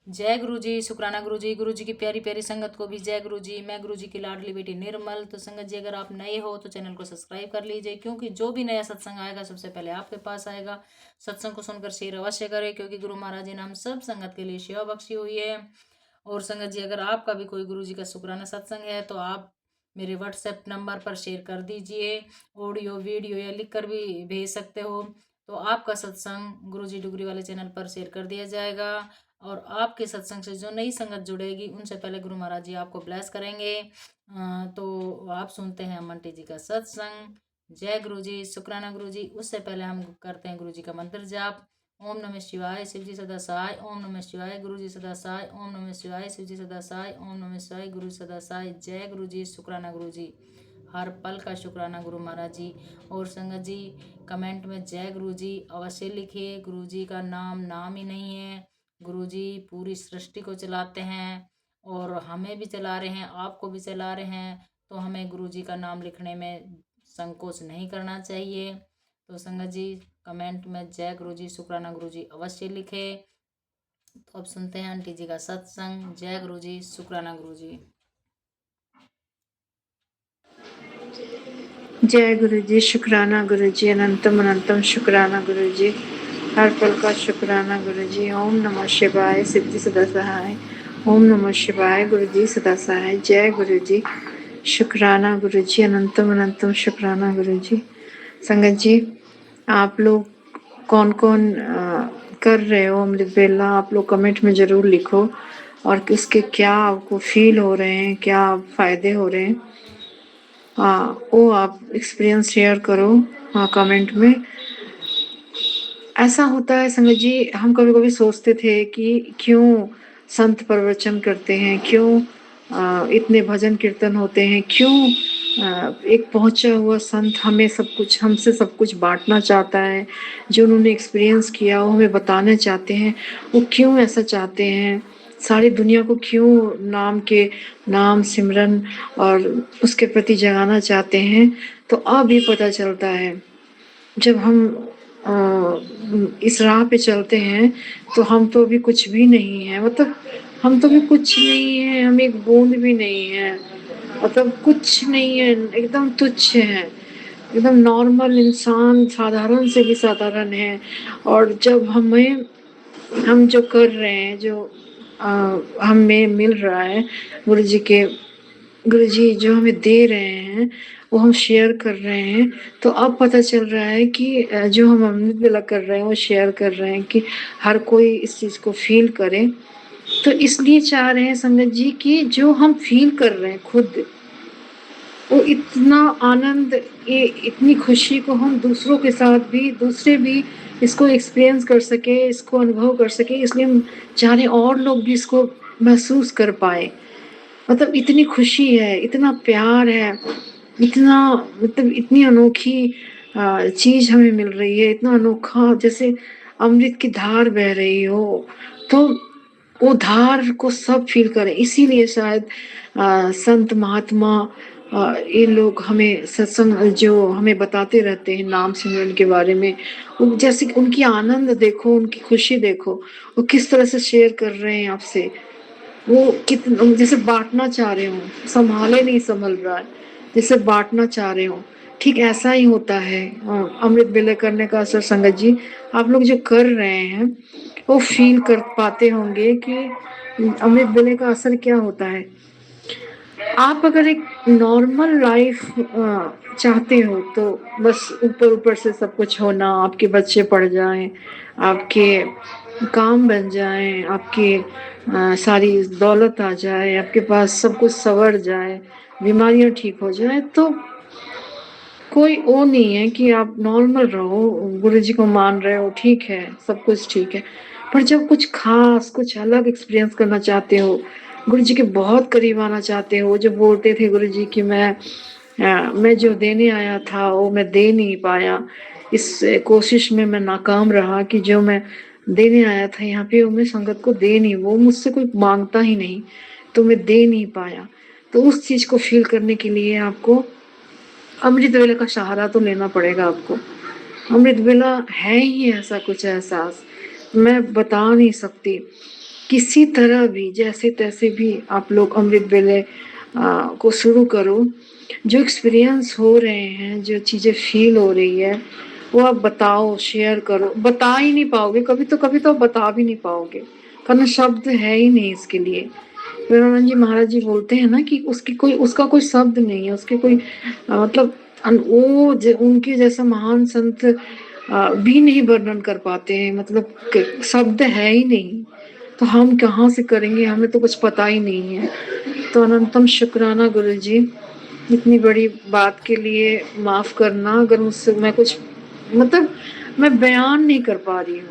जय गुरु जी, शुक्राना गुरु जी। गुरु जी की प्यारी प्यारी संगत को भी जय गुरु जी। मैं गुरु जी की लाडली बेटी निर्मल। तो संगत जी, अगर आप नए हो तो चैनल को सब्सक्राइब कर लीजिए, क्योंकि जो भी नया सत्संग आएगा सबसे पहले आपके पास आएगा। सत्संग को सुनकर शेयर अवश्य करें, क्योंकि गुरु महाराज जी ने हम सब संगत के लिए सेवा बख्शी हुई है। और संगत जी, अगर आपका भी कोई गुरु जी का शुक्राना सत्संग है तो आप मेरे व्हाट्सएप नंबर पर शेयर कर दीजिए। ऑडियो वीडियो या लिख कर भी भेज सकते हो। तो आपका सत्संग गुरु जी डुगरी वाले चैनल पर शेयर कर दिया जाएगा। और आपके सत्संग से जो नई संगत जुड़ेगी उनसे पहले गुरु महाराज जी आपको ब्लेस करेंगे। तो आप सुनते हैं मंटी जी का सत्संग। जय गुरु जी, शुक्राना गुरु जी। उससे पहले हम करते हैं गुरु जी का मंत्र जाप। ओम नमः शिवाय, शिव जी सदा सहाय। ओम नमः शिवाय, गुरु जी सदा सहाय। ओम नमः शिवाय, शिव जी सदा सहाय। ओम नमः शिवाय, गुरु जी सदा सहाय। जय गुरु जी, शुक्राना गुरु जी। हर पल का शुक्राना गुरु महाराज जी। और संगत जी, कमेंट में जय गुरु जी अवश्य लिखिए। गुरु जी का नाम नाम ही नहीं है। गुरु जी पूरी सृष्टि को चलाते हैं और हमें भी चला रहे हैं, आपको भी चला रहे हैं। तो हमें गुरु जी का नाम लिखने में संकोच नहीं करना चाहिए। तो संगत जी, कमेंट में जय गुरु जी, शुक्राना गुरु जी अवश्य लिखे। तो अब सुनते हैं आंटी जी का सत्संग। जय गुरु जी, शुक्राना गुरु जी। जय गुरु जी, शुक्राना गुरु जी, अनंतम अनंतम शुक्राना गुरु जी, हर पल का शुक्राना गुरु जी। ओम नमः शिवाय, शिव जी सदा सहाय। ओम नमः शिवाय, गुरु जी सदा सहाय। जय गुरु जी, शुक्राना गुरु जी, अनंतम अनंतम शुक्राना गुरु जी। संगत जी, आप लोग कौन कौन कर रहे हो अमृत वेला, आप लोग कमेंट में जरूर लिखो। और इसके क्या आपको फील हो रहे हैं, क्या फायदे हो रहे हैं, वो आप एक्सपीरियंस शेयर करो कमेंट में। ऐसा होता है संगत जी, हम कभी कभी सोचते थे कि क्यों संत प्रवचन करते हैं, क्यों इतने भजन कीर्तन होते हैं, क्यों एक पहुंचा हुआ संत हमें सब कुछ, हमसे सब कुछ बांटना चाहता है, जो उन्होंने एक्सपीरियंस किया वो हमें बताना चाहते हैं। वो क्यों ऐसा चाहते हैं, सारी दुनिया को क्यों नाम सिमरन और उसके प्रति जगाना चाहते हैं। तो अब ये पता चलता है, जब हम इस राह पे चलते हैं तो हम तो अभी कुछ भी नहीं है, मतलब हम तो अभी कुछ नहीं है, हम एक बूंद भी नहीं है, मतलब कुछ नहीं है, एकदम तुच्छ है, एकदम नॉर्मल इंसान, साधारण से भी साधारण है। और जब हम जो कर रहे हैं, जो हमें मिल रहा है, गुरु जी के गुरु जी जो हमें दे रहे हैं वो हम शेयर कर रहे हैं। तो अब पता चल रहा है कि जो हम अमृत वेला कर रहे हैं वो शेयर कर रहे हैं कि हर कोई इस चीज को फील करे। तो इसलिए चाह रहे हैं संगत जी कि जो हम फील कर रहे हैं खुद, वो इतना आनंद, ये इतनी खुशी को हम दूसरों के साथ भी, दूसरे भी इसको एक्सपीरियंस कर सके, इसको अनुभव कर सके। इसलिए हम चाह रहे हैं और लोग भी इसको महसूस कर पाए। मतलब इतनी खुशी है, इतना प्यार है, इतना, मतलब इतनी अनोखी चीज हमें मिल रही है, इतना अनोखा, जैसे अमृत की धार बह रही हो। तो वो धार को सब फील करें, इसीलिए शायद संत महात्मा ये लोग हमें सत्संग जो हमें बताते रहते हैं नाम सिमरन के बारे में। जैसे कि उनकी आनंद देखो, उनकी खुशी देखो, वो किस तरह से शेयर कर रहे हैं आपसे। वो कितना जैसे बांटना चाह रहे हो, संभाले नहीं संभल रहा है, जैसे बांटना चाह रहे हो। ठीक ऐसा ही होता है अमृत वेला करने का असर। संगत जी, आप लोग जो कर रहे हैं वो फील कर पाते होंगे कि अमृत वेले का असर क्या होता है। आप अगर एक नॉर्मल लाइफ चाहते हो तो बस ऊपर ऊपर से सब कुछ होना, आपके बच्चे पढ़ जाएं, आपके काम बन जाएं, आपकी सारी दौलत आ जाए, आपके पास सब कुछ सवर जाए, बीमारियां ठीक हो जाए, तो कोई वो नहीं है कि आप नॉर्मल रहो, गुरु जी को मान रहे हो, ठीक है, सब कुछ ठीक है। पर जब कुछ खास, कुछ अलग एक्सपीरियंस करना चाहते हो, गुरु जी के बहुत करीब आना चाहते हो, जो बोलते थे गुरु जी कि मैं जो देने आया था वो मैं दे नहीं पाया, इस कोशिश में मैं नाकाम रहा कि जो मैं देने आया था यहाँ पे वो मैं संगत को दे नहीं, वो मुझसे कोई मांगता ही नहीं, तो मैं दे नहीं पाया। तो उस चीज को फील करने के लिए आपको अमृत वेला का सहारा तो लेना पड़ेगा आपको। अमृत वेला है ही ऐसा कुछ एहसास, मैं बता नहीं सकती। किसी तरह भी जैसे तैसे भी आप लोग अमृत वेले को शुरू करो। जो एक्सपीरियंस हो रहे हैं, जो चीज़ें फ़ील हो रही है, वो आप बताओ, शेयर करो। बता ही नहीं पाओगे, कभी तो आप बता भी नहीं पाओगे, वरना शब्द है ही नहीं इसके लिए। प्रेमानंद जी महाराज जी बोलते हैं ना कि उसका कोई शब्द नहीं है, उसके कोई मतलब उनके जैसा महान संत भी नहीं वर्णन कर पाते हैं, मतलब शब्द है ही नहीं, तो हम कहाँ से करेंगे, हमें तो कुछ पता ही नहीं है। तो अनंतम शुक्राना गुरु जी, इतनी बड़ी बात के लिए माफ करना अगर मुझसे मैं कुछ मतलब मैं बयान नहीं कर पा रही हूँ,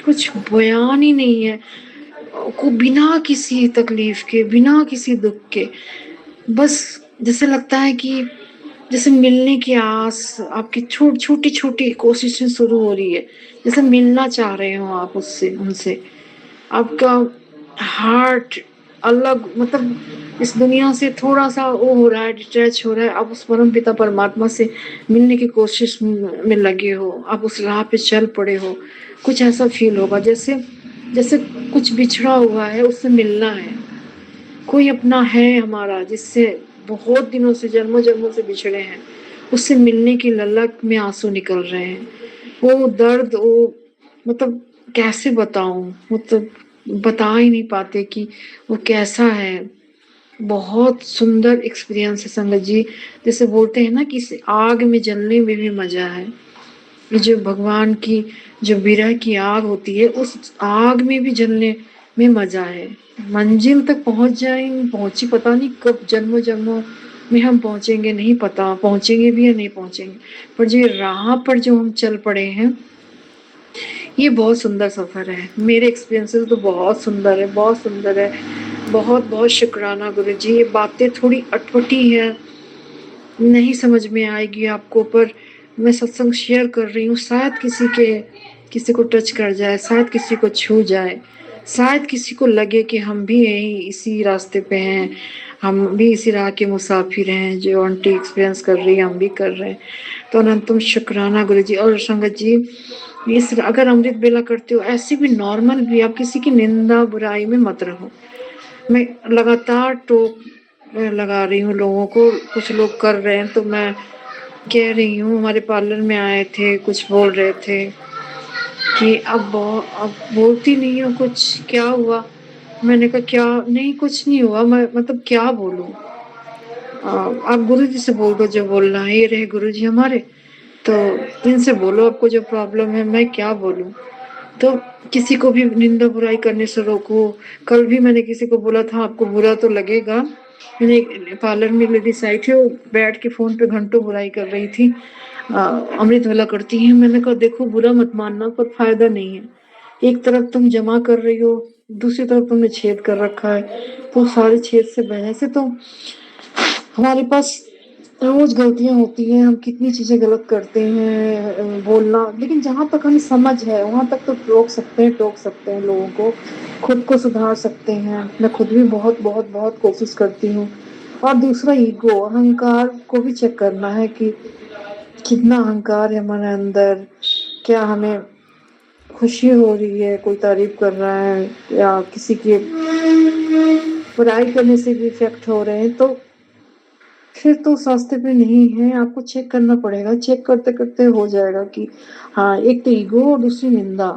कुछ बयान ही नहीं है को, बिना किसी तकलीफ के, बिना किसी दुख के, बस जैसे लगता है कि जैसे मिलने की आस आपकी छोटी छोटी कोशिशें शुरू हो रही है, जैसे मिलना चाह रहे हो आप उससे, उनसे आपका हार्ट अलग, मतलब इस दुनिया से थोड़ा सा वो हो रहा है, डिटैच हो रहा है, आप उस परम पिता परमात्मा से मिलने की कोशिश में लगे हो, आप उस राह पे चल पड़े हो। कुछ ऐसा फील होगा जैसे जैसे कुछ बिछड़ा हुआ है, उससे मिलना है। कोई अपना है हमारा जिससे बहुत दिनों से, जन्मों जन्मों से बिछड़े हैं, उससे मिलने की ललक में आंसू निकल रहे हैं। वो दर्द, वो मतलब कैसे बताऊं, मतलब बता ही नहीं पाते कि वो कैसा है। बहुत सुंदर एक्सपीरियंस है संगत जी। जैसे बोलते हैं ना कि इस आग में जलने में भी मजा है। ये जो भगवान की जो विरह की आग होती है, उस आग में भी जलने में मजा है। मंजिल तक पहुंच जाएंगे, पहुंची पता नहीं कब, जन्मों जन्मों में हम पहुंचेंगे नहीं पता, पहुंचेंगे भी या नहीं पहुंचेंगे, पर जो राह पर जो हम चल पड़े हैं, ये बहुत सुंदर सफर है। मेरे एक्सपीरियंसेस तो बहुत सुंदर है, बहुत सुंदर है। बहुत बहुत शुक्राना गुरु जी। ये बातें थोड़ी अटपटी हैं, नहीं समझ में आएगी आपको, पर मैं सत्संग शेयर कर रही हूँ, शायद किसी को टच कर जाए, शायद किसी को छू जाए, शायद किसी को लगे कि हम भी यही इसी रास्ते पे हैं, हम भी इसी राह के मुसाफिर हैं, जो आंटी एक्सपीरियंस कर रही है हम भी कर रहे हैं। तो अनंतम शुक्राना गुरु जी। और संगत जी, इस अगर अमृत बेला करते हो, ऐसे भी नॉर्मल भी, आप किसी की निंदा बुराई में मत रहो। मैं लगातार टोक लगा रही हूँ लोगों को, कुछ लोग कर रहे हैं तो मैं कह रही हूँ। हमारे पार्लर में आए थे, कुछ बोल रहे थे कि अब बोलती नहीं हो, कुछ क्या हुआ? मैंने कहा क्या नहीं, कुछ नहीं हुआ, मैं मतलब क्या बोलूं? आप गुरु जी से बोल दो जो बोलना है, ये रहे गुरु जी हमारे, तो इनसे बोलो आपको जो प्रॉब्लम है, मैं क्या बोलूं? तो किसी को भी निंदा बुराई करने से रोको। कल भी मैंने किसी को बोला था, आपको बुरा तो लगेगा, मैंने एक पार्लर में लेडीज आई थी, वो बैठ के फोन पे घंटों बुराई कर रही थी, अमृत वाला करती है। मैंने कहा देखो, बुरा मत मानना, पर फायदा नहीं है। एक तरफ तुम जमा कर रही हो, दूसरी तरफ तुमने छेद कर रखा है, तो सारे छेद से बहने से तो हमारे पास रोज गलतियां होती हैं, हम कितनी चीजें गलत करते हैं, बोलना, लेकिन जहां तक हमें समझ है वहां तक तो रोक सकते हैं, टोक सकते हैं लोगों को, खुद को सुधार सकते हैं। मैं खुद भी बहुत बहुत बहुत कोशिश करती हूँ। और दूसरा ईगो, अहंकार को भी चेक करना है कि कितना अहंकार है हमारे अंदर, क्या हमें खुशी हो रही है, कोई तारीफ कर रहा है या किसी की बुराई करने से भी इफेक्ट हो रहे हैं, तो फिर तो उस रास्ते पे नहीं है। आपको चेक करना पड़ेगा, चेक करते करते हो जाएगा कि हाँ, एक तो ईगो और दूसरी निंदा,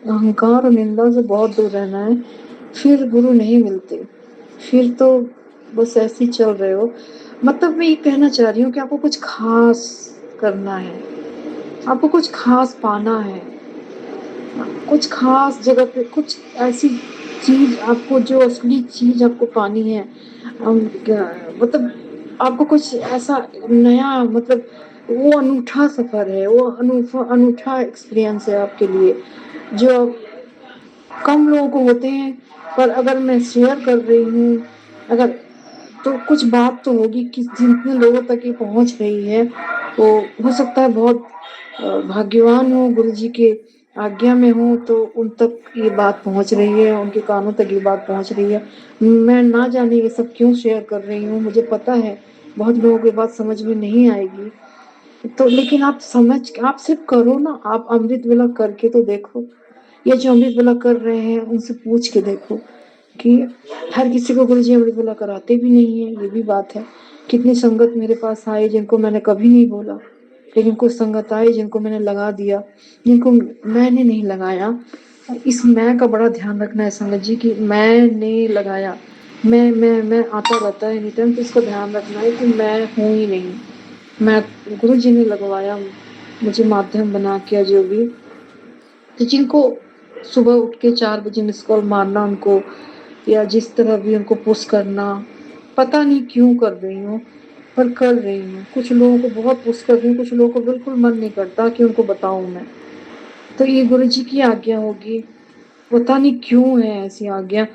अहंकार और निंदा से बहुत दूर रहना है, फिर गुरु नहीं मिलते, फिर तो बस ऐसे ही चल रहे हो। मतलब मैं ये कहना चाह रही हूँ कि आपको कुछ खास करना है, आपको कुछ खास पाना है, कुछ खास जगह पे कुछ ऐसी चीज आपको, जो असली चीज आपको पानी है। मतलब आपको कुछ ऐसा नया, मतलब वो अनूठा सफर है, वो अनूठा अनूठा एक्सपीरियंस है आपके लिए, जो कम लोगों को होते हैं। पर अगर मैं शेयर कर रही हूँ, अगर तो कुछ बात तो होगी कि जितने लोगों तक ये पहुंच रही है, वो हो सकता है बहुत भाग्यवान हो, गुरु जी के आज्ञा में हो, तो उन तक ये बात पहुंच रही है, उनके कानों तक ये बात पहुंच रही है। मैं ना जाने ये सब क्यों शेयर कर रही हूँ, मुझे पता है बहुत लोगों की बात समझ में नहीं आएगी, तो लेकिन आप सिर्फ करो ना, आप अमृत वेला करके तो देखो। ये जो अमृत वेला कर रहे हैं उनसे पूछ के देखो, कि हर किसी को गुरुजी अमृत वेला कराते भी नहीं है, ये भी बात है। कितनी संगत मेरे पास आई जिनको मैंने कभी नहीं बोला, लेकिन कुछ संगत आई जिनको मैंने लगा दिया, जिनको मैंने नहीं लगाया। इस मैं का बड़ा ध्यान रखना है संगत जी कि मैंने लगाया, मैं आता रहता है एनी टाइम, तो इसका ध्यान रखना है कि मैं हूँ ही नहीं, मैं गुरुजी ने लगवाया, मुझे माध्यम बना किया जो भी। तो जिनको सुबह उठ के 4 बजे मिस कॉल मारना उनको, या जिस तरह भी उनको पुश करना, पता नहीं क्यों कर रही हूँ, पर कर रही हूँ। कुछ लोगों को बहुत पुश कर रही हूँ, कुछ लोगों को बिल्कुल मन नहीं करता कि उनको बताऊँ मैं। तो ये गुरुजी की आज्ञा होगी, पता नहीं क्यों है ऐसी आज्ञा,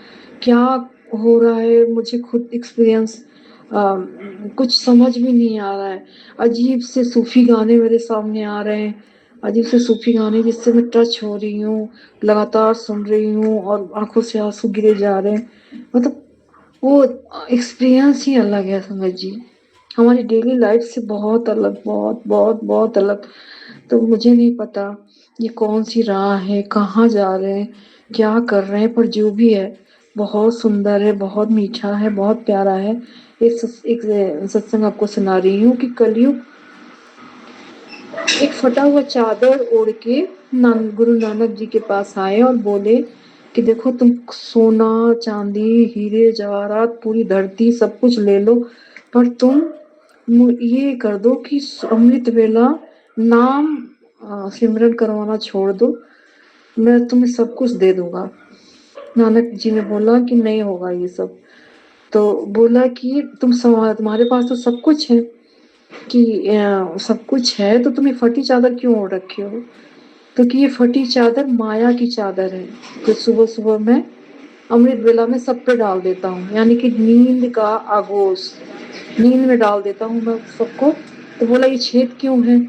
क्या हो रहा है मुझे खुद एक्सपीरियंस कुछ समझ में नहीं आ रहा है। अजीब से सूफी गाने मेरे सामने आ रहे हैं, अजीब से सूफी गाने जिससे मैं टच हो रही हूँ, लगातार सुन रही हूँ और आंखों से आंसू गिरे जा रहे हैं। मतलब वो एक्सपीरियंस ही अलग है संगत जी, हमारी डेली लाइफ से बहुत अलग, बहुत बहुत बहुत अलग। तो मुझे नहीं पता ये कौन सी राह है, कहाँ जा रहे हैं, क्या कर रहे हैं, पर जो भी है बहुत सुंदर है, बहुत मीठा है, बहुत प्यारा है। एक सत्संग आपको सुना रही हूँ कि कलयुग एक फटा हुआ चादर ओढ़ के गुरु नानक जी के पास आए और बोले कि देखो तुम सोना चांदी हीरे जवाहरात पूरी धरती सब कुछ ले लो, पर तुम ये कर दो कि अमृत वेला नाम सिमरन करवाना छोड़ दो, मैं तुम्हें सब कुछ दे दूंगा। नानक जी ने बोला कि नहीं होगा ये सब। तो बोला कि तुम्हारे पास तो सब कुछ है, कि सब कुछ है तो तुम्हें फटी चादर क्यों ओढ़ रखे हो? तो कि ये फटी चादर माया की चादर है, जो सुबह सुबह मैं अमृत वेला में सब पे डाल देता हूँ, यानी कि नींद का आगोश, नींद में डाल देता हूँ मैं सबको। तो बोला ये छेद क्यों है?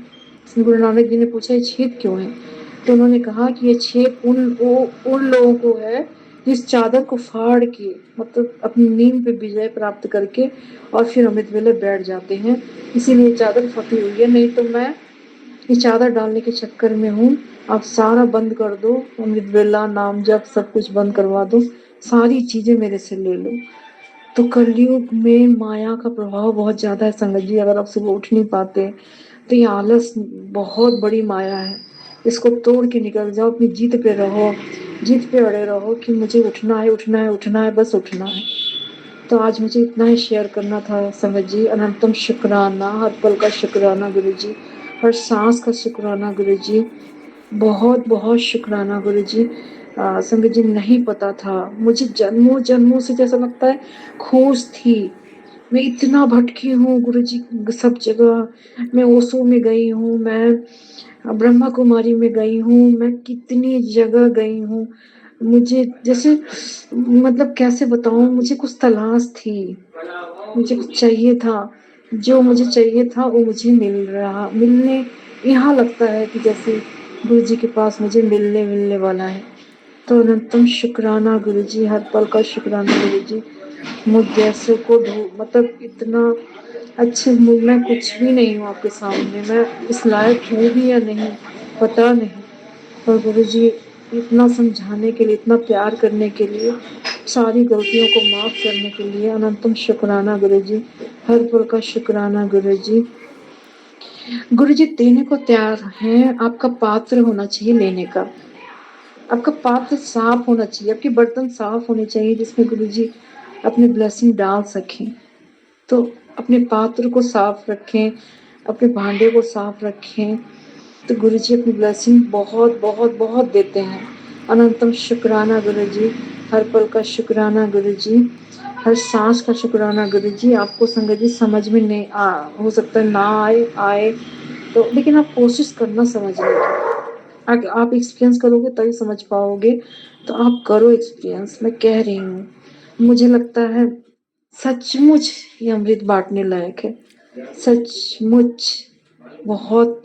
गुरु नानक जी ने पूछा ये छेद क्यों है? तो उन्होंने कहा कि ये छेद उन लोगों को है जिस चादर को फाड़ के, मतलब अपनी नींद पे विजय प्राप्त करके और फिर अमृत वेले बैठ जाते हैं, इसीलिए चादर फटी हुई है। नहीं तो मैं ये चादर डालने के चक्कर में हूँ, आप सारा बंद कर दो, अमृत वेला नाम जप सब कुछ बंद करवा दो, सारी चीजें मेरे से ले लो। तो कलयुग में माया का प्रभाव बहुत ज्यादा है संगत जी, अगर आप सुबह उठ नहीं पाते तो ये आलस बहुत बड़ी माया है, इसको तोड़ के निकल जाओ, अपनी जीत पे रहो, जीत पे अड़े रहो कि मुझे उठना है उठना है उठना है, बस उठना है। तो आज मुझे इतना ही शेयर करना था संगत जी। अनंतम शुक्राना, हर पल का शुक्राना गुरु जी, हर सांस का शुक्राना गुरु जी, बहुत बहुत शुक्राना गुरु जी। संगत जी नहीं पता था, मुझे जन्मों जन्मों से जैसा लगता है खोज थी, मैं इतना भटकी हूँ गुरु जी सब जगह। मैं ओशो में गई हूँ, मैं ब्रह्मा कुमारी में गई हूँ, मैं कितनी जगह गई हूँ। मुझे जैसे मतलब कैसे बताऊँ, मुझे कुछ तलाश थी, मुझे कुछ चाहिए था, जो मुझे चाहिए था वो मुझे मिलने यहाँ लगता है कि जैसे गुरु जी के पास मुझे मिलने वाला है। तो अनंतम शुक्राना गुरु जी, हर पल का शुक्राना गुरु जी। मुझ जैसे को मतलब इतना अच्छे, मैं कुछ भी नहीं हूँ आपके सामने, मैं इस लायक हूँ भी या नहीं पता नहीं, पर गुरु जी इतना समझाने के लिए, इतना प्यार करने के लिए, सारी गलतियों को माफ करने के लिए अनंतम शुक्राना गुरु जी, हर पल का शुक्राना गुरु जी। गुरु जी देने को तैयार हैं, आपका पात्र होना चाहिए लेने का, आपका पात्र साफ होना चाहिए, आपके बर्तन साफ होने चाहिए जिसमें गुरु जी अपनी ब्लेसिंग डाल सकें। तो अपने पात्र को साफ रखें, अपने भांडे को साफ रखें, तो गुरु जी अपनी ब्लेसिंग बहुत बहुत बहुत देते हैं। अनंतम शुक्राना गुरु जी, हर पल का शुक्राना गुरु जी, हर सांस का शुक्राना गुरु जी। आपको संगत जी समझ में नहीं हो सकता है ना आए तो, लेकिन आप कोशिश करना समझने की, आप एक्सपीरियंस करोगे तभी समझ पाओगे। तो आप करो एक्सपीरियंस, मैं कह रही हूँ, मुझे लगता है सचमुच ये अमृत बांटने लायक है, सचमुच बहुत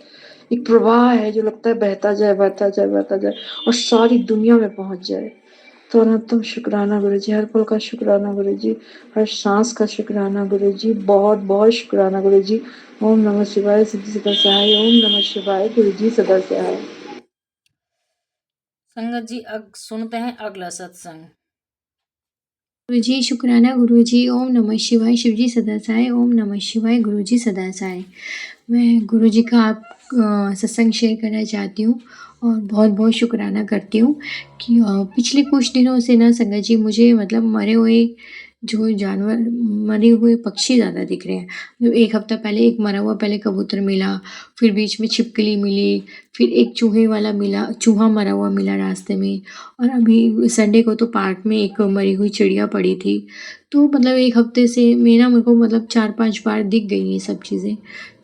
एक प्रवाह है जो लगता है बहता जाए बहता जाए बहता जाए और सारी दुनिया में पहुंच जाए। तो अनंतम शुक्राना गुरु जी, हर पल का शुक्राना गुरु जी, हर सांस का शुक्राना गुरु जी, बहुत बहुत शुक्राना गुरु जी। ओम नमः शिवाय, सिद्धि सदा सहाय, ओम नमः शिवाय, गुरु जी सदा सहाय। संगत जी अब सुनते हैं अगला सत्संग। गुरुजी शुक्राना गुरुजी। ओम नमः शिवाय। शिवजी सदा साय। ओम नमः शिवाय। गुरुजी सदा साय। मैं गुरुजी का सत्संग शेयर करना चाहती हूँ और बहुत बहुत शुक्राना करती हूँ कि पिछले कुछ दिनों से ना संगत जी मुझे मतलब मरे हुए जो जानवर, मरे हुए पक्षी ज़्यादा दिख रहे हैं। जो 1 हफ्ता पहले एक मरा हुआ पहले कबूतर मिला, फिर बीच में छिपकली मिली, फिर एक चूहे वाला मिला, चूहा मरा हुआ मिला रास्ते में, और अभी संडे को तो पार्क में एक मरी हुई चिड़िया पड़ी थी। तो मतलब 1 हफ्ते से मेरे को मतलब 4-5 बार दिख गई ये सब चीज़ें।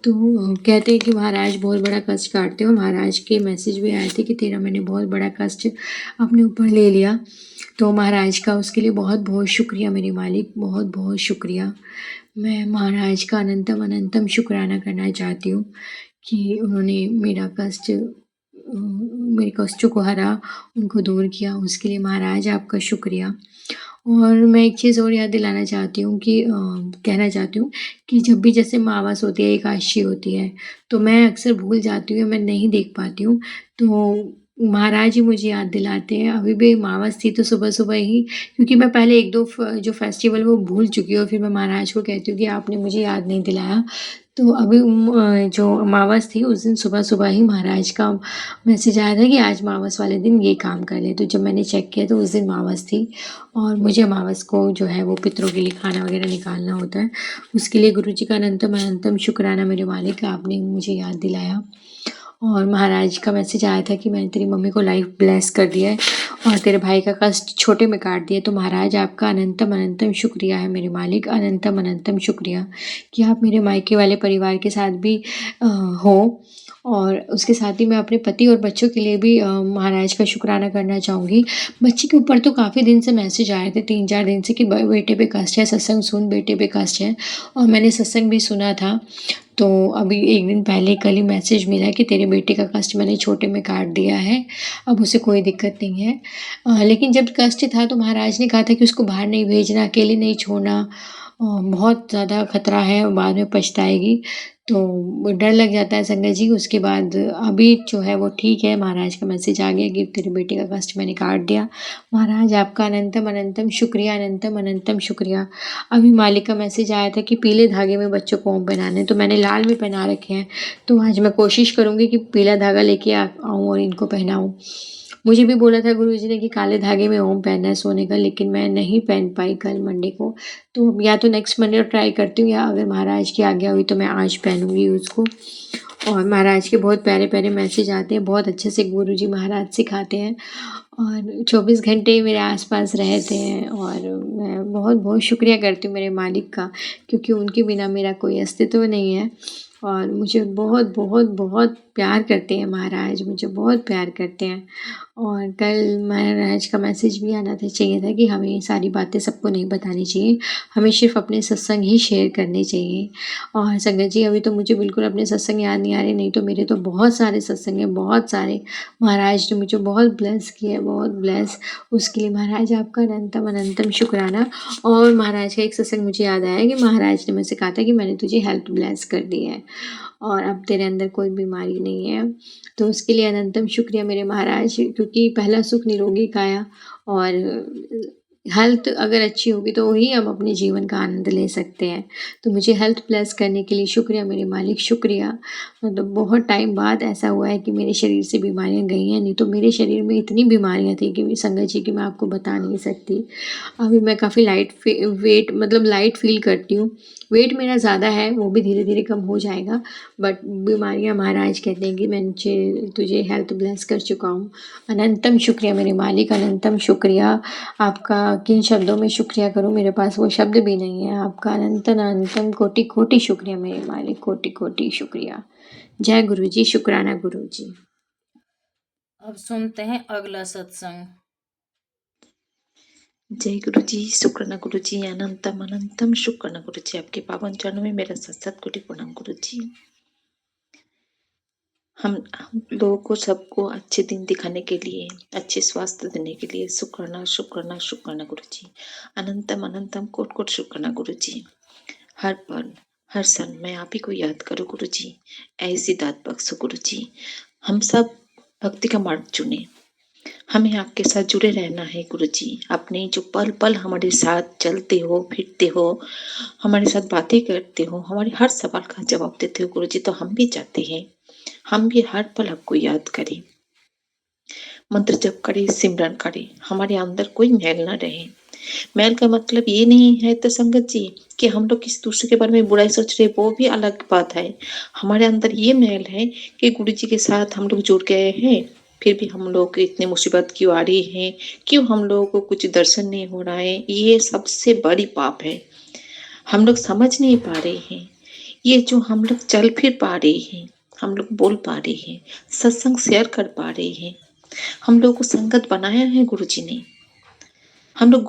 तो कहते हैं कि महाराज बहुत बड़ा कष्ट काटते हो। महाराज के मैसेज भी आए थे कि तेरा मैंने बहुत बड़ा कष्ट अपने ऊपर ले लिया। तो महाराज का उसके लिए बहुत बहुत शुक्रिया मेरे मालिक, बहुत बहुत शुक्रिया। मैं महाराज का अनंतम अनंतम शुक्राना करना चाहती हूँ कि उन्होंने मेरा कष्ट, मेरे कष्टों को हरा, उनको दूर किया, उसके लिए महाराज आपका शुक्रिया। और मैं एक चीज़ और याद दिलाना चाहती हूँ कि कहना चाहती हूँ कि जब भी जैसे अमावस होती है, एकादशी होती है, तो मैं अक्सर भूल जाती हूँ या मैं नहीं देख पाती हूँ। तो महाराज ही मुझे याद दिलाते हैं। अभी भी अमावस थी तो सुबह-सुबह ही, क्योंकि मैं पहले 1-2 जो फेस्टिवल वो भूल चुकी हूँ, फिर मैं महाराज को कहती हूँ कि आपने मुझे याद नहीं दिलाया। तो अभी जो अमावस थी उस दिन सुबह-सुबह ही महाराज का मैसेज आया था कि आज अमावस वाले दिन ये काम कर ले। तो जब मैंने चेक किया तो उस दिन अमावस थी और मुझे अमावस को जो है वो पितरों के लिए खाना वगैरह निकालना होता है। उसके लिए गुरुजी का अनंतम अनंतम शुक्राना मेरे मालिक, आपने मुझे याद दिलाया। और महाराज का मैसेज आया था कि मैंने तेरी मम्मी को लाइफ ब्लेस कर दिया है और तेरे भाई का कष्ट छोटे में काट दिया। तो महाराज आपका अनंतम अनंतम शुक्रिया है मेरे मालिक, अनंतम अनंतम शुक्रिया कि आप मेरे मायके वाले परिवार के साथ भी हो। और उसके साथ ही मैं अपने पति और बच्चों के लिए भी महाराज का शुक्राना करना चाहूँगी। बच्चे के ऊपर तो काफ़ी दिन से मैसेज आए थे, 3-4 दिन से, कि बेटे पे कष्ट है, सत्संग सुन, बेटे पे कष्ट है। और मैंने सत्संग भी सुना था। तो अभी 1 दिन पहले कल ही मैसेज मिला कि तेरे बेटे का कष्ट मैंने छोटे में काट दिया है, अब उसे कोई दिक्कत नहीं है। लेकिन जब कष्ट था तो महाराज ने कहा था कि उसको बाहर नहीं भेजना, अकेले नहीं छोड़ना, बहुत ज़्यादा खतरा है और बाद में पछताएगी। तो डर लग जाता है संगत जी। उसके बाद अभी जो है वो ठीक है, महाराज का मैसेज आ गया कि तेरे बेटे का कष्ट मैंने काट दिया। महाराज आपका अनंतम अनंतम शुक्रिया, अनंतम अनंतम शुक्रिया। अभी मालिक का मैसेज आया था कि पीले धागे में बच्चों को ओम पहनाने, तो मैंने लाल में पहना रखे हैं। तो आज मैं कोशिश करूँगी कि पीला धागा लेके आऊँ और इनको पहनाऊँ। मुझे भी बोला था गुरुजी ने कि काले धागे में ओम पहनना है सोने का, लेकिन मैं नहीं पहन पाई कल मंडे को। तो या तो नेक्स्ट मंडे ट्राई करती हूँ, या अगर महाराज की आज्ञा हुई तो मैं आज पहनूँगी उसको। और महाराज के बहुत प्यारे-प्यारे मैसेज आते हैं, बहुत अच्छे से गुरुजी महाराज सिखाते हैं और 24 घंटे मेरे आस-पास रहते हैं। और मैं बहुत-बहुत शुक्रिया करती हूँ मेरे मालिक का, क्योंकि उनके बिना मेरा कोई अस्तित्व नहीं है। और मुझे बहुत प्यार करते हैं महाराज, मुझे बहुत प्यार करते हैं। और कल महाराज का मैसेज भी आना था, चाहिए था कि हमें सारी बातें सबको नहीं बतानी चाहिए, हमें सिर्फ़ अपने सत्संग ही शेयर करने चाहिए। और संगत जी अभी तो मुझे बिल्कुल अपने सत्संग याद नहीं आ रहे, नहीं तो मेरे तो बहुत सारे सत्संग हैं, बहुत सारे। महाराज ने मुझे बहुत ब्लेस किया है, बहुत ब्लेस। उसके लिए महाराज आपका अनंतम अनंतम शुक्राना। और महाराज का एक सत्संग मुझे याद आया कि महाराज ने मुझसे कहा था कि मैंने तुझे हेल्थ ब्लेस कर दी है और अब तेरे अंदर कोई बीमारी नहीं है। तो उसके लिए अनंतम शुक्रिया मेरे महाराज, क्योंकि पहला सुख निरोगी काया, और हेल्थ अगर अच्छी होगी तो ही हम अपने जीवन का आनंद ले सकते हैं। तो मुझे हेल्थ ब्लेस करने के लिए शुक्रिया मेरे मालिक, शुक्रिया। मतलब बहुत टाइम बाद ऐसा हुआ है कि मेरे शरीर से बीमारियाँ गई हैं, नहीं तो मेरे शरीर में इतनी बीमारियाँ थी कि संगत जी कि मैं आपको बता नहीं सकती। अभी मैं काफ़ी वेट मतलब लाइट फ़ील करती हूँ। वेट मेरा ज़्यादा है, वो भी धीरे-धीरे कम हो जाएगा, बट बीमारियाँ महाराज कहते हैं कि मैं तुझे हेल्थ ब्लेस कर चुका हूँ। अनंतम शुक्रिया मेरे मालिक, अनंतम शुक्रिया। आपका किन शब्दों में शुक्रिया करूँ, मेरे पास वो शब्द भी नहीं है। आपका अनंतन अनंतम कोटि-कोटि शुक्रिया मेरे मालिक, कोटि-कोटि शुक्रिया। जय गुरुजी, शुक्राना गुरुजी। अब सुनते हैं अगला सत्संग। जय गुरु जी, शुक्राना गुरु जी, अनंतम अनंतम शुक्राना गुरु जी। आपके पावन चरणों में मेरा सत कोटि प्रणाम गुरु जी। हम लोगों को सबको अच्छे दिन दिखाने के लिए, अच्छे स्वास्थ्य देने के लिए शुक्राना शुक्राना शुक्राना गुरु जी। अनंतम अनंतम कोट कोट शुक्राना गुरु जी। हर पल हर क्षण मैं आप ही को याद करूँ गुरु जी, ऐसी दात बख्शो गुरु जी। हम सब भक्ति का मार्ग चुने, हमें आपके साथ जुड़े रहना है गुरुजी। अपने जो पल पल हमारे साथ चलते हो, फिरते हो, हमारे साथ बातें करते हो, हमारे हर सवाल का जवाब देते हो गुरुजी, तो हम भी चाहते हैं हम भी हर पल आपको याद करें, मंत्र जप करें, सिमरन करें, हमारे अंदर कोई मैल ना रहे। मैल का मतलब ये नहीं है तो संगत जी कि हम लोग किसी दूसरे के बारे में बुराई सोच रहे, वो भी अलग बात है। हमारे अंदर ये मैल है कि गुरु जी के साथ हम लोग जुड़ गए हैं, फिर भी हम लोग को इतनी मुसीबत क्यों आ रही है, क्यों हम लोगों को कुछ दर्शन नहीं हो रहा है। ये सबसे बड़ी पाप है। हम लोग समझ नहीं पा रहे हैं। ये जो हम लोग चल फिर पा रहे हैं, हम लोग बोल पा रहे हैं, सत्संग शेयर कर पा रहे हैं, हम लोग को संगत बनाया है गुरु जी ने। हम लोग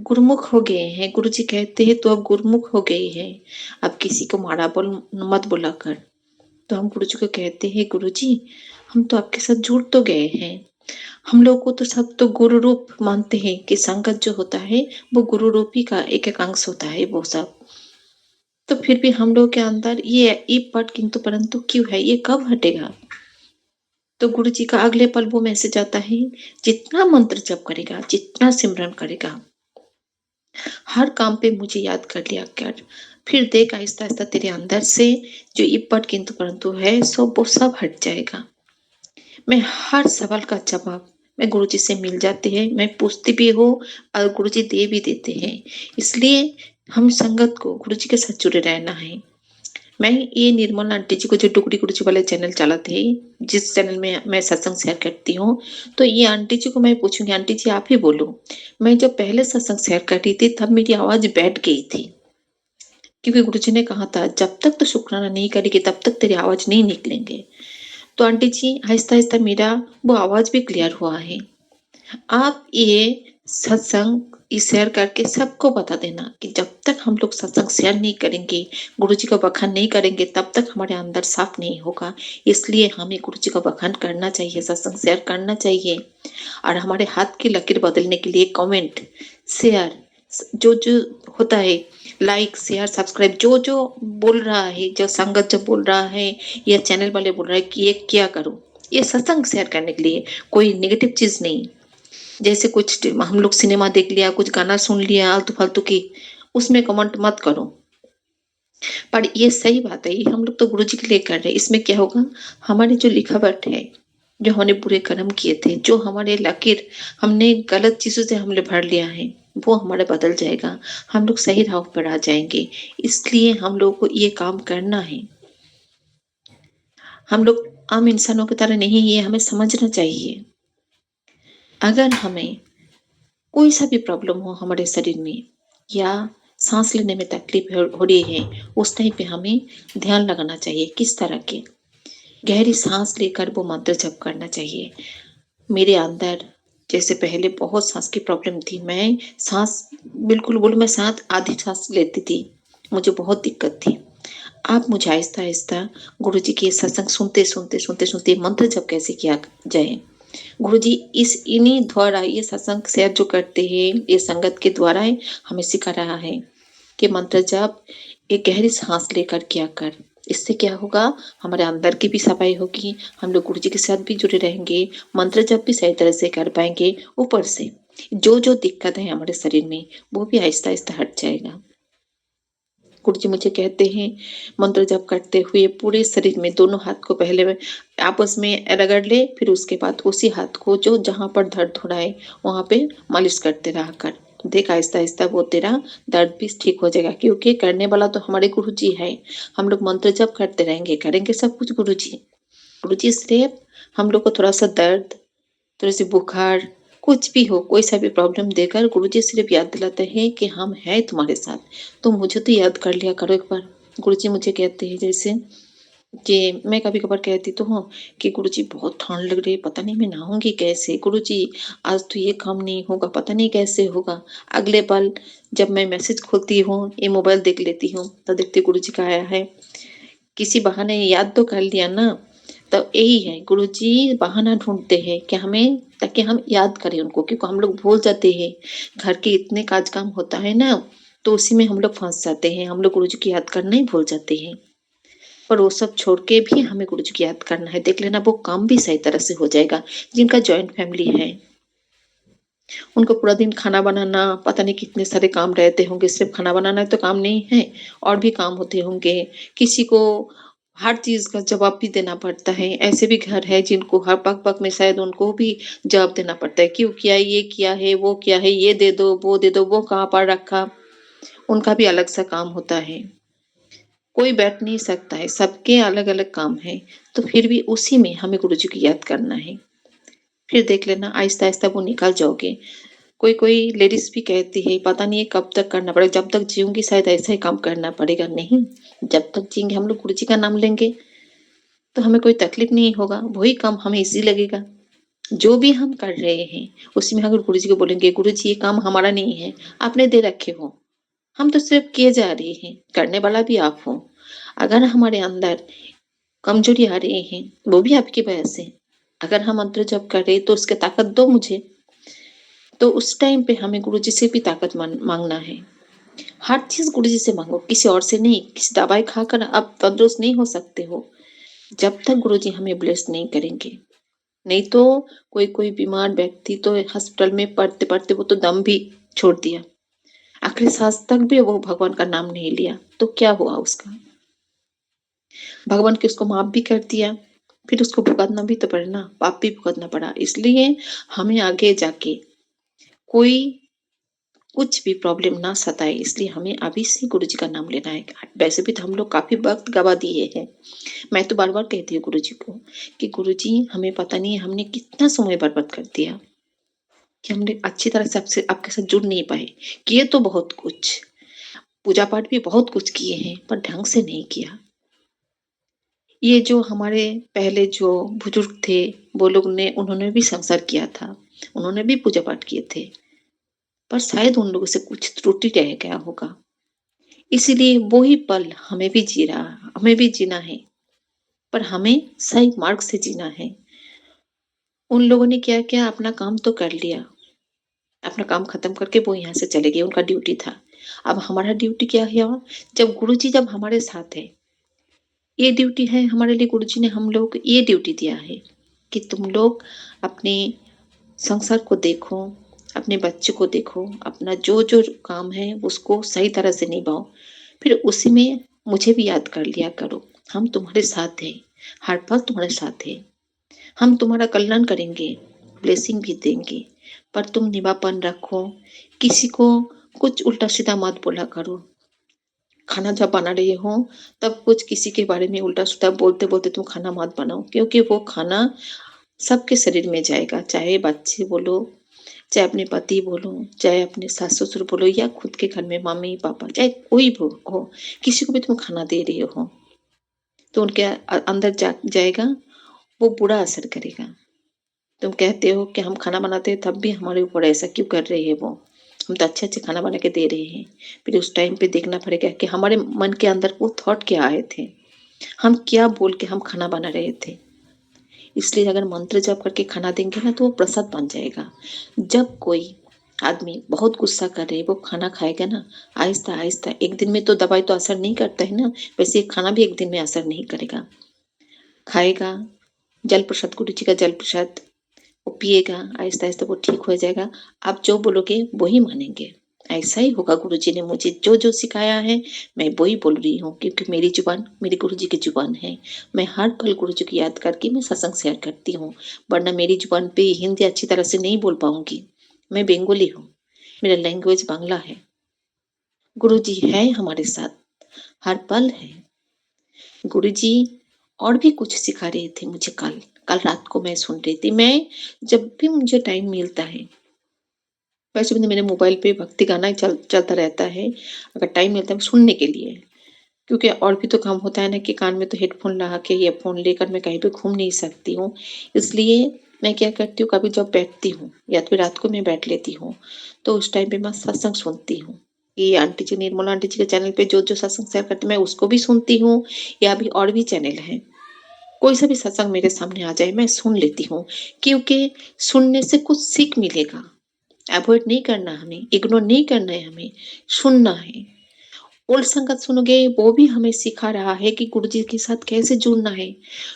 गुरुमुख हो गए हैं। गुरु जी कहते हैं तो अब गुरुमुख हो गए हैं। अब किसी को माड़ा बोल मत बोला कर। तो हम गुरु जी को कहते हैं गुरु जी हम तो आपके साथ जुड़ तो गए हैं। हम लोग को तो सब तो गुरु रूप मानते हैं कि संगत जो होता है वो गुरु रूपी का एक एक अंश होता है वो सब। तो फिर भी हम लोग के अंदर ये पट किंतु परंतु क्यों है, ये कब हटेगा? तो गुरु जी का अगले पल वो मैसेज आता है, जितना मंत्र जप करेगा, जितना सिमरन करेगा, हर काम पे मुझे याद कर लिया कर, फिर देख आहिस्ता आहिस्ता तेरे अंदर से जो इपट किंतु परंतु है सब वो सब हट जाएगा। मैं हर सवाल का जवाब मैं गुरुजी से मिल जाते हैं, मैं पूछती भी हूँ और गुरुजी दे भी देते हैं। इसलिए हम संगत को गुरुजी के साथ जुड़े रहना है। मैं ये निर्मल आंटी जी को जो टुकड़ी गुरुजी वाले चैनल चलाते हैं, जिस चैनल में मैं सत्संग शेयर करती हूँ, तो ये आंटी जी को मैं पूछूंगी, आंटी जी आप ही बोलो, मैं जब पहले सत्संग शेयर कर रही थी तब मेरी आवाज बैठ गई थी, क्योंकि गुरुजी ने कहा था जब तक तो शुक्राना नहीं करेगी तब तक तेरी आवाज नहीं निकलेंगे। तो आंटी जी आहिस्ता आहिस्ता मेरा वो आवाज भी क्लियर हुआ है। आप ये सत्संग शेयर करके सबको बता देना कि जब तक हम लोग सत्संग शेयर नहीं करेंगे, गुरु जी का बखान नहीं करेंगे, तब तक हमारे अंदर साफ नहीं होगा। इसलिए हमें गुरु जी का बखान करना चाहिए, सत्संग शेयर करना चाहिए, और हमारे हाथ की लकीर बदलने के लिए कमेंट, शेयर, जो जो होता है, लाइक शेयर सब्सक्राइब, जो जो बोल रहा है, जो संगत जो बोल रहा है या चैनल वाले बोल रहा है कि ये क्या करो, ये सत्संग शेयर करने के लिए, कोई नेगेटिव चीज नहीं। जैसे कुछ हम लोग सिनेमा देख लिया, कुछ गाना सुन लिया आलतू फालतू की, उसमें कमेंट मत करो। पर ये सही बात है, ये हम लोग तो गुरु जी के लिए कर रहे हैं। इसमें क्या होगा, हमारे जो लिखावट है, जो हमने बुरे कर्म किए थे, जो हमारे लकीर हमने गलत चीजों से हमने भर लिया है, वो हमारा बदल जाएगा, हम लोग सही राह पर आ जाएंगे। इसलिए हम लोग को ये काम करना है। हम लोग आम इंसानों की तरह नहीं, ये हमें समझना चाहिए। अगर हमें कोई सा भी प्रॉब्लम हो हमारे शरीर में, या सांस लेने में तकलीफ हो रही है, उस टाइम पे हमें ध्यान लगाना चाहिए। किस तरह के, गहरी सांस लेकर वो मंत्र जप करना चाहिए। मेरे अंदर जैसे पहले बहुत सांस की प्रॉब्लम थी, मैं सांस बिल्कुल बोलूं, मैं सांस आधी सांस लेती थी, मुझे बहुत दिक्कत थी। आप मुझे आहिस्ता आहिस्ता गुरु जी के सत्संग सुनते सुनते सुनते सुनते मंत्र जप कैसे किया जाए, गुरु जी इन्हीं द्वारा, ये सत्संग शेयर जो करते हैं, ये संगत के द्वारा हमें सिखा रहा है कि मंत्र जप एक गहरी सांस लेकर किया कर। इससे क्या होगा, हमारे अंदर की भी सफाई होगी, हम लोग गुरु जी के साथ भी जुड़े रहेंगे, मंत्र जप भी सही तरह से कर पाएंगे। ऊपर से जो जो दिक्कत है हमारे शरीर में, वो भी आहिस्ता आहिस्ता हट जाएगा। गुरु जी मुझे कहते हैं मंत्र जप करते हुए पूरे शरीर में दोनों हाथ को पहले आपस में रगड़ ले, फिर उसके बाद उसी हाथ को जो जहां पर दर्द हो रहा है वहां पे मालिश करते रहा कर। देख आहिस्ता आहिस्ता वो तेरा दर्द भी ठीक हो जाएगा, क्योंकि करने वाला तो हमारे गुरु जी है। हम लोग मंत्र जप करते रहेंगे, करेंगे सब कुछ गुरु जी। गुरु जी सिर्फ हम लोग को थोड़ा सा दर्द, थोड़ी सी बुखार, कुछ भी हो, कोई सा भी प्रॉब्लम देकर गुरुजी सिर्फ याद दिलाते हैं कि हम हैं तुम्हारे साथ, तुम मुझे तो याद कर लिया करो एक बार। गुरुजी मुझे कहते हैं जैसे कि मैं कभी कभार कहती तो हूँ कि गुरुजी बहुत ठंड लग रही है, पता नहीं मैं नहाऊंगी कैसे, गुरुजी आज तो ये काम नहीं होगा, पता नहीं कैसे होगा। अगले पल जब मैं मैसेज खोलती हूँ, ये मोबाइल देख लेती हूँ, तो देखती गुरुजी का आया है, किसी बहाने याद तो कर लिया ना। तो यही है, गुरुजी बहाना ढूंढते हैं कि हमें, ताकि हम याद करें उनको, क्योंकि हम लोग भूल जाते हैं। घर के इतने काज काम होता है ना, तो उसी में हम लोग फंस जाते हैं, हम लोग गुरुजी की याद करना ही भूल जाते हैं। पर वो सब छोड़ के भी हमें गुरु जी की याद करना है। देख लेना वो काम भी सही तरह से हो जाएगा। जिनका जॉइंट फैमिली है उनको पूरा दिन खाना बनाना, पता नहीं कितने सारे काम रहते होंगे। सिर्फ खाना बनाना तो काम नहीं है, और भी काम होते होंगे। किसी को हर चीज का जवाब भी देना पड़ता है। ऐसे भी घर है जिनको हर पग पग में शायद उनको भी जवाब देना पड़ता है, क्यों किया, ये किया है, वो किया है, ये दे दो, वो दे दो, वो कहाँ पर रखा। उनका भी अलग सा काम होता है। कोई बैठ नहीं सकता है, सबके अलग अलग काम है। तो फिर भी उसी में हमें गुरु जी की याद करना है। फिर देख लेना आहिस्ता आहिस्ता वो निकल जाओगे। कोई कोई लेडीज भी कहती है पता नहीं ये कब तक करना पड़ेगा, जब तक जीऊंगी शायद ऐसा ही काम करना पड़ेगा। नहीं, जब तक जिएंगे हम लोग गुरु जी का नाम लेंगे तो हमें कोई तकलीफ नहीं होगा, वही काम हमें इजी लगेगा। जो भी हम कर रहे हैं उसमें अगर गुरु जी को बोलेंगे गुरु जी ये काम हमारा नहीं है, आपने दे रखे हो, हम तो सिर्फ किए जा रहे हैं, करने वाला भी आप हो। अगर हमारे अंदर कमजोरी आ रही है वो भी आपकी वजह से। अगर हम मंत्र जप कर रहे तो उसकी ताकत दो मुझे। तो उस टाइम पे हमें गुरु जी से भी ताकत मांगना है। हर चीज गुरु जी से मांगो, किसी और से नहीं। किसी दवाई खाकर आप तंदुरुस्त नहीं हो सकते हो जब तक गुरु जी हमें ब्लेस नहीं करेंगे। नहीं तो कोई कोई बीमार व्यक्ति तो हॉस्पिटल में पड़ते पड़ते वो तो दम भी छोड़ दिया, आखिरी सांस तक भी वो भगवान का नाम नहीं लिया, तो क्या हुआ उसका। भगवान के उसको माफ भी कर दिया, फिर उसको भुगतना भी तो पड़ना, पाप भी भुगतना पड़ा। इसलिए हमें आगे जाके कोई कुछ भी प्रॉब्लम ना सताए, इसलिए हमें अभी से गुरु जी का नाम लेना है। वैसे भी तो हम लोग काफी वक्त गवा दिए हैं। मैं तो बार बार कहती हूँ गुरु जी को कि गुरु जी हमें पता नहीं है हमने कितना समय बर्बाद कर दिया कि हमने अच्छी तरह से आपसे आपके साथ जुड़ नहीं पाए। किए तो बहुत कुछ, पूजा पाठ भी बहुत कुछ किए हैं, पर ढंग से नहीं किया। ये जो हमारे पहले जो बुजुर्ग थे वो लोग ने उन्होंने भी संसार किया था, उन्होंने भी पूजा पाठ किए थे, पर शायद उन लोगों से कुछ त्रुटि रह गया होगा। इसीलिए वो ही पल हमें भी हमें भी जीना है, पर हमें सही मार्ग से जीना है। उन लोगों ने क्या किया, अपना काम तो कर लिया, अपना काम खत्म करके वो यहाँ से चले गए, उनका ड्यूटी था। अब हमारा ड्यूटी क्या है, जब गुरु जी जब हमारे साथ है, ये ड्यूटी है हमारे लिए। गुरु जी ने हम लोग को ये ड्यूटी दिया है कि तुम लोग अपने संसार को देखो, अपने बच्चे को देखो, अपना जो जो काम है उसको सही तरह से निभाओ। फिर उसी में मुझे भी याद कर लिया करो। हम तुम्हारे साथ हैं, हर पल तुम्हारे साथ है। हम तुम्हारा कल्याण करेंगे, ब्लेसिंग भी देंगे, पर तुम निभापन रखो। किसी को कुछ उल्टा सीधा मत बोला करो। खाना जब बना रही हो तब कुछ किसी के बारे में उल्टा सीधा बोलते बोलते तुम खाना मत बनाओ, क्योंकि वो खाना सबके शरीर में जाएगा। चाहे बच्चे बोलो, चाहे अपने पति बोलो, चाहे अपने सास ससुर बोलो, या खुद के घर में मम्मी पापा, चाहे कोई भी हो, किसी को भी तुम खाना दे रही हो तो उनके अंदर जाएगा, वो बुरा असर करेगा। तुम कहते हो कि हम खाना बनाते हैं तब भी हमारे ऊपर ऐसा क्यों कर रहे हैं वो, हम तो अच्छे अच्छे खाना बना के दे रहे हैं। फिर उस टाइम पे देखना पड़ेगा कि हमारे मन के अंदर वो थॉट क्या आए थे, हम क्या बोल के हम खाना बना रहे थे। इसलिए अगर मंत्र जप करके खाना देंगे ना तो वो प्रसाद बन जाएगा। जब कोई आदमी बहुत गुस्सा कर रहे वो खाना खाएगा ना, आहिस्ता आहिस्ता, एक दिन में तो दवाई तो असर नहीं करता है ना, वैसे खाना भी एक दिन में असर नहीं करेगा। खाएगा, जल प्रसाद, गुरु जी का जल प्रसाद वो पिएगा, आहिस्ता आहिस्ता वो ठीक हो जाएगा। आप जो बोलोगे वही मानेंगे। ऐसा ही होगा। गुरु जी ने मुझे जो जो सिखाया है मैं वही बोल रही हूँ, क्योंकि मेरी जुबान मेरे गुरु जी की जुबान है। मैं हर पल गुरु जी की याद करके मैं सत्संग शेयर करती हूँ, वरना मेरी जुबान पे हिंदी अच्छी तरह से नहीं बोल पाऊंगी। मैं बंगाली हूँ, मेरा लैंग्वेज बांग्ला है। गुरु जी है हमारे साथ, हर पल है। गुरु जी और भी कुछ सिखा रहे थे मुझे। कल कल रात को मैं सुन रही थी। मैं जब भी मुझे टाइम मिलता है, वैसे भी मेरे मोबाइल पे भक्ति गाना ही चलता रहता है, अगर टाइम मिलता है सुनने के लिए, क्योंकि और भी तो काम होता है ना कि कान में तो हेडफोन लगा के ईयरफोन लेकर मैं कहीं पे घूम नहीं सकती हूँ। इसलिए मैं क्या करती हूँ, कभी जब बैठती हूँ या तो फिर रात को मैं बैठ लेती हूँ तो उस टाइम पे मैं सत्संग सुनती हूँ। ये आंटी जी, निर्मला आंटी जी के चैनल पे जो जो सत्संग शेयर करते मैं उसको भी सुनती हूँ, या अभी और भी चैनल है, कोई सा भी सत्संग मेरे सामने आ जाए मैं सुन लेती हूँ, क्योंकि सुनने से कुछ सीख मिलेगा। अवॉइड नहीं करना, हमें इग्नोर नहीं करना है, हमें सुनना है। ओल्ड संगत सुनोगे वो भी हमें सिखा रहा है कि गुरुजी के साथ कैसे जुड़ना है।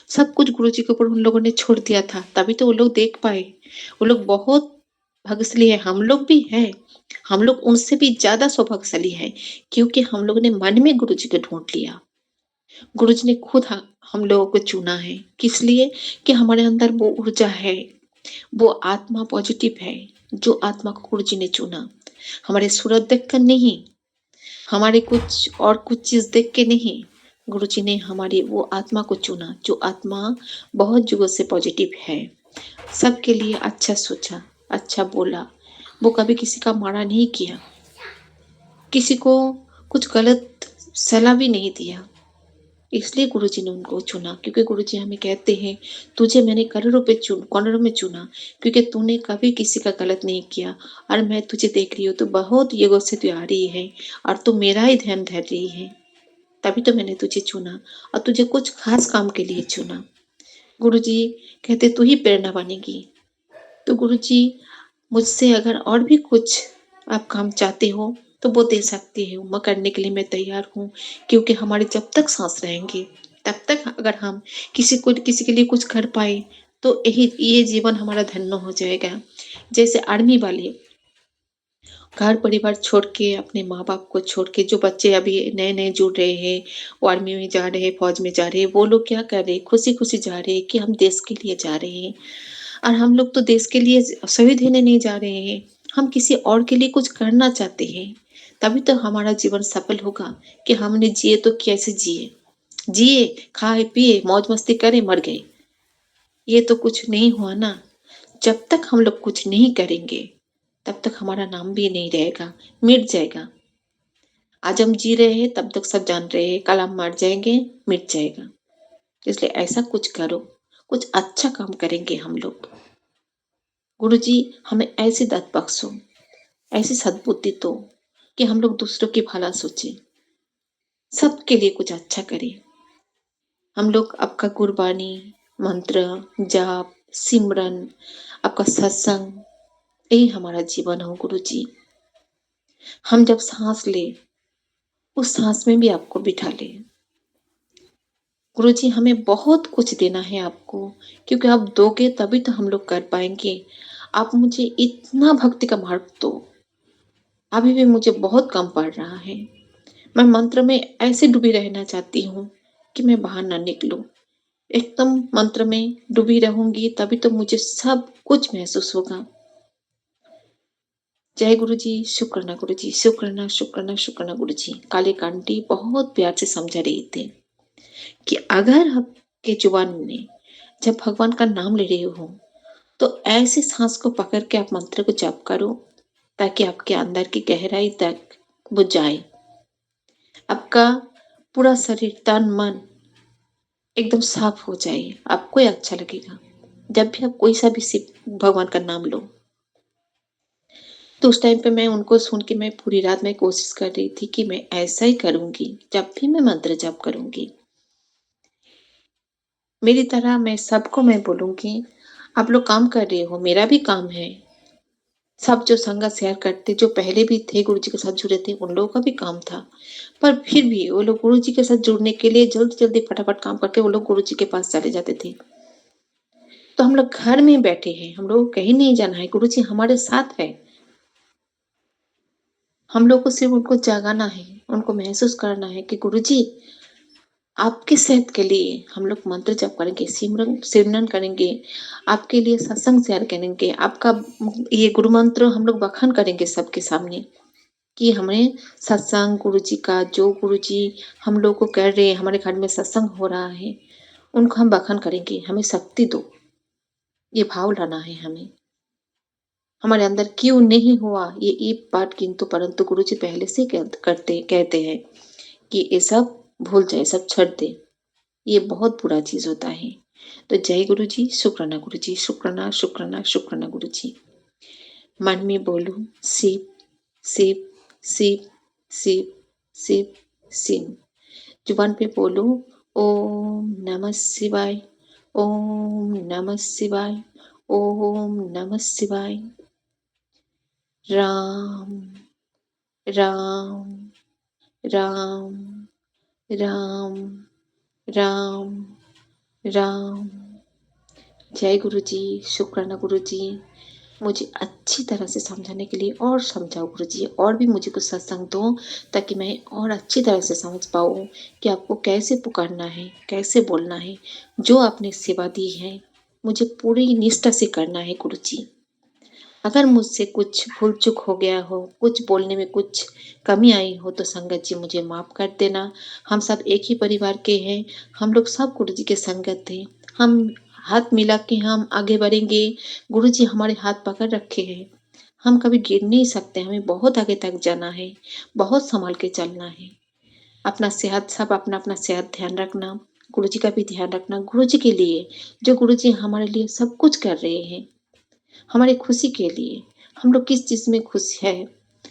सब कुछ गुरुजी के ऊपर उन लोगों ने छोड़ दिया था, तभी तो वो लोग देख पाए। वो लोग बहुत भाग्यशाली है, हम लोग भी हैं। हम लोग उनसे भी ज़्यादा सौभाग्यशाली हैं, क्योंकि हम लोगों ने मन में गुरुजी को ढूँढ लिया। गुरुजी ने खुद हम लोगों को चुना है। किस लिए? कि हमारे अंदर वो ऊर्जा है, वो आत्मा पॉजिटिव है, जो आत्मा को गुरुजी ने चुना। हमारे सूरत देखकर नहीं, हमारे कुछ चीज़ देख के नहीं, गुरुजी ने हमारी वो आत्मा को चुना, जो आत्मा बहुत जुगों से पॉजिटिव है। सबके लिए अच्छा सोचा, अच्छा बोला। वो कभी किसी का माड़ा नहीं किया, किसी को कुछ गलत सलाह भी नहीं दिया। इसलिए गुरुजी ने उनको चुना, क्योंकि गुरुजी हमें कहते हैं, तुझे मैंने करोड़ों में चुना, क्योंकि तूने कभी किसी का गलत नहीं किया, और मैं तुझे देख रही हूँ, तो बहुत युगों से तू आ रही है और तू मेरा ही ध्यान धर रही है। तभी तो मैंने तुझे चुना और तुझे कुछ खास काम के लिए चुना। गुरुजी कहते तू ही प्रेरणा बनेगी। तो गुरुजी मुझसे अगर और भी कुछ आप काम चाहते हो तो वो दे सकते हो, मैं करने के लिए मैं तैयार हूँ। क्योंकि हमारे जब तक सांस रहेंगे तब तक अगर हम किसी के लिए कुछ कर पाए तो यही ये जीवन हमारा धन्य हो जाएगा। जैसे आर्मी वाले घर परिवार छोड़ के, अपने माँ बाप को छोड़ के, जो बच्चे अभी नए नए जुड़ रहे हैं, वो आर्मी में जा रहे हैं, फौज में जा रहे हैं, वो लोग क्या कर रहे हैं, खुशी खुशी जा रहे हैं कि हम देश के लिए जा रहे हैं। और हम लोग तो देश के लिए शहीद होने नहीं जा रहे हैं, हम किसी और के लिए कुछ करना चाहते हैं। तभी तो हमारा जीवन सफल होगा। कि हमने जिए तो कैसे जिए, जिए खाए पिए मौज मस्ती करे मर गए, ये तो कुछ नहीं हुआ ना। जब तक हम लोग कुछ नहीं करेंगे तब तक हमारा नाम भी नहीं रहेगा, मिट जाएगा। आज हम जी रहे हैं तब तक सब जान रहे हैं, कल हम मर जाएंगे, मिट जाएगा। इसलिए ऐसा कुछ करो, कुछ अच्छा काम करेंगे हम लोग। गुरु जी हमें ऐसी दात बख्शो, ऐसी सद्बुद्धि दो कि हम लोग दूसरों की भला सोचें, सबके लिए कुछ अच्छा करें। हम लोग आपका गुरबानी, मंत्र, जाप, सिमरन, आपका सत्संग, यही हमारा जीवन हो गुरु जी। हम जब सांस ले उस सांस में भी आपको बिठा ले। गुरु जी हमें बहुत कुछ देना है आपको, क्योंकि आप दोगे तभी तो हम लोग कर पाएंगे। आप मुझे इतना भक्ति का मार्ग दो। अभी भी मुझे बहुत कम पड़ रहा है। मैं मंत्र में ऐसे डूबी रहना चाहती हूँ कि मैं बाहर ना निकलूं। एकदम मंत्र में डूबी रहूंगी तभी तो मुझे सब कुछ महसूस होगा। जय गुरु जी, शुक्रना गुरु जी, शुक्रना शुक्रना शुक्रना गुरु जी। काली कांटी बहुत प्यार से समझा रही थी कि अगर आपके जुबान में जब भगवान का नाम ले रहे हो तो ऐसे सांस को पकड़ के आप मंत्र को जप करो, ताकि आपके अंदर की गहराई तक वो जाए। आपका पूरा शरीर तन मन एकदम साफ हो जाए, आपको ही अच्छा लगेगा। जब भी आप कोई सा भी शिव भगवान का नाम लो, तो उस टाइम पे मैं उनको सुन के मैं पूरी रात में कोशिश कर रही थी कि मैं ऐसा ही करूंगी जब भी मैं मंत्र जप करूंगी। मेरी तरह मैं सबको मैं बोलूंगी, आप लोग काम कर रहे हो, मेरा भी काम है। सब जो संगत शेयर करते, जो पहले भी थे गुरु जी के साथ जुड़े थे, उन लोगों का भी काम था। पर फिर भी वो लोग गुरु जी के साथ जुड़ने के लिए जल्दी जल्दी फटाफट काम करके वो लोग गुरु जी के पास चले जाते थे। तो हम लोग घर में बैठे हैं, हम लोग को कहीं नहीं जाना है, गुरु जी हमारे साथ है। हम लोग को सिर्फ उनको जगाना है, उनको महसूस करना है कि गुरु जी आपकी सेहत के लिए हम लोग मंत्र जप करेंगे, सिमरन सिमरन करेंगे, आपके लिए सत्संग शेयर करेंगे, आपका ये गुरु मंत्र हम लोग बखान करेंगे सबके सामने कि हमें सत्संग गुरु जी का, जो गुरु जी हम लोग को कर रहे हैं, हमारे घर में सत्संग हो रहा है, उनको हम बखान करेंगे। हमें शक्ति दो, ये भाव लाना है हमें। हमारे अंदर क्यों नहीं हुआ ये एक बात, किंतु परंतु गुरु जी पहले से कहते हैं कि ये सब भूल जाए, सब छोड़ दे, ये बहुत बुरा चीज होता है। तो जय गुरु जी, शुक्राना गुरु जी, शुक्राना शुक्राना शुक्राना गुरु जी। मन में बोलो शिव शिव शिव शिव शिव शिव। जुबान पे बोलो ओम नमः शिवाय, ओम नमः शिवाय, ओम नमः शिवाय। राम राम राम राम राम राम। जय गुरु जी। शुक्राना गुरु जी, मुझे अच्छी तरह से समझाने के लिए, और समझाओ गुरु जी, और भी मुझे कुछ सत्संग दो ताकि मैं और अच्छी तरह से समझ पाऊँ कि आपको कैसे पुकारना है, कैसे बोलना है। जो आपने सेवा दी है मुझे पूरी निष्ठा से करना है गुरु जी। अगर मुझसे कुछ भूल चूक हो गया हो, कुछ बोलने में कुछ कमी आई हो तो संगत जी मुझे माफ़ कर देना। हम सब एक ही परिवार के हैं, हम लोग सब गुरु जी के संगत थे। हम हाथ मिला के हम आगे बढ़ेंगे। गुरु जी हमारे हाथ पकड़ रखे हैं, हम कभी गिर नहीं सकते। हमें बहुत आगे तक जाना है, बहुत संभाल के चलना है। अपना सेहत, सब अपना अपना सेहत ध्यान रखना, गुरु जी का भी ध्यान रखना। गुरु जी के लिए, जो गुरु जी हमारे लिए सब कुछ कर रहे हैं, हमारी खुशी के लिए। हम लोग किस चीज़ में खुश है,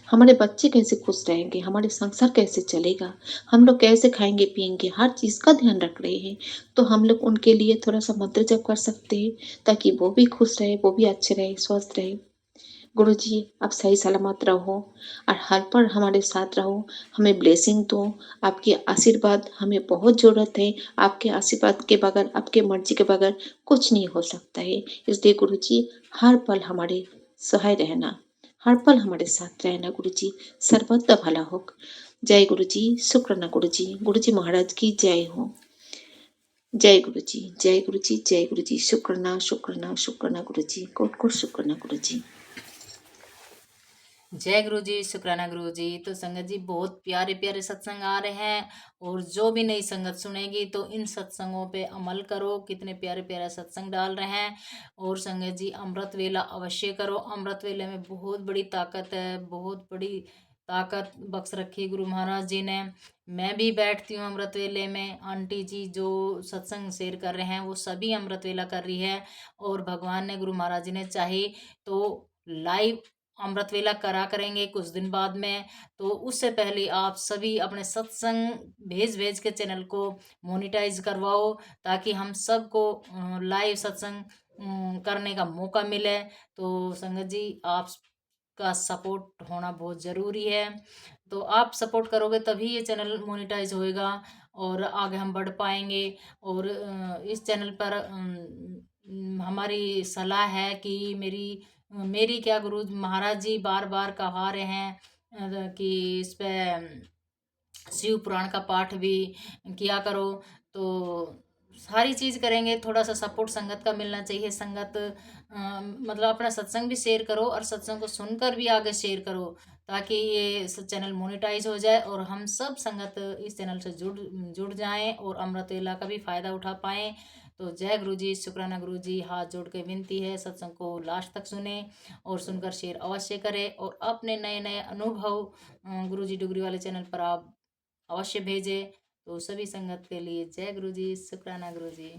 हमारे बच्चे कैसे खुश रहेंगे, हमारे संसार कैसे चलेगा, हम लोग कैसे खाएंगे पिएंगे, हर चीज़ का ध्यान रख रहे हैं। तो हम लोग उनके लिए थोड़ा सा मंत्र जप कर सकते हैं ताकि वो भी खुश रहे, वो भी अच्छे रहे, स्वस्थ रहे। गुरु जी आप सही सलामत रहो और हर पल हमारे साथ रहो, हमें ब्लेसिंग दो। आपके आशीर्वाद हमें बहुत ज़रूरत है। आपके आशीर्वाद के बगैर, आपके मर्जी के बगैर कुछ नहीं हो सकता है। इसलिए गुरु जी हर पल हमारे सहाय रहना, हर पल हमारे साथ रहना गुरु जी, सर्वदा भला हो। जय गुरु जी। शुक्राना गुरु जी। गुरु जी महाराज की जय हो। जय गुरु जी, जय गुरु जी, जय गुरु जी। शुक्राना शुक्राना शुक्राना गुरु जी, कोट कोट शुक्राना गुरु जी। जय गुरु जी। शुक्राना गुरु जी। तो संगत जी बहुत प्यारे प्यारे सत्संग आ रहे हैं, और जो भी नई संगत सुनेगी तो इन सत्संगों पे अमल करो। कितने प्यारे प्यारे सत्संग डाल रहे हैं। और संगत जी अमृत वेला अवश्य करो। अमृत वेले में बहुत बड़ी ताकत है, बहुत बड़ी ताकत बख्श रखी है गुरु महाराज जी ने। मैं भी बैठती हूँ अमृत वेले में। आंटी जी जो सत्संग शेयर कर रहे हैं वो सभी अमृत वेला कर रही है, और भगवान ने, गुरु महाराज जी ने चाहे तो लाइव अमृत वेला करा करेंगे कुछ दिन बाद में। तो उससे पहले आप सभी अपने सत्संग भेज भेज के चैनल को मोनेटाइज करवाओ, ताकि हम सबको लाइव सत्संग करने का मौका मिले। तो संगत जी आप का सपोर्ट होना बहुत ज़रूरी है। तो आप सपोर्ट करोगे तभी ये चैनल मोनेटाइज होएगा और आगे हम बढ़ पाएंगे। और इस चैनल पर हमारी सलाह है कि मेरी मेरी क्या, गुरु महाराज जी बार बार कहा रहे हैं कि इस पे शिव पुराण का पाठ भी किया करो। तो सारी चीज़ करेंगे, थोड़ा सा सपोर्ट संगत का मिलना चाहिए। संगत मतलब अपना सत्संग भी शेयर करो, और सत्संग को सुनकर भी आगे शेयर करो, ताकि ये चैनल मोनेटाइज हो जाए और हम सब संगत इस चैनल से जुड़ जुड़ जाएं और अमृत वेला का भी फ़ायदा उठा पाएँ। तो जय गुरु जी। शुक्राना गुरु जी। हाथ जोड़ के विनती है सत्संग को लास्ट तक सुने और सुनकर शेयर अवश्य करें, और अपने नए नए अनुभव गुरु जी डुगरी वाले चैनल पर आप अवश्य भेजें। तो सभी संगत के लिए जय गुरु जी। शुक्राना गुरु जी।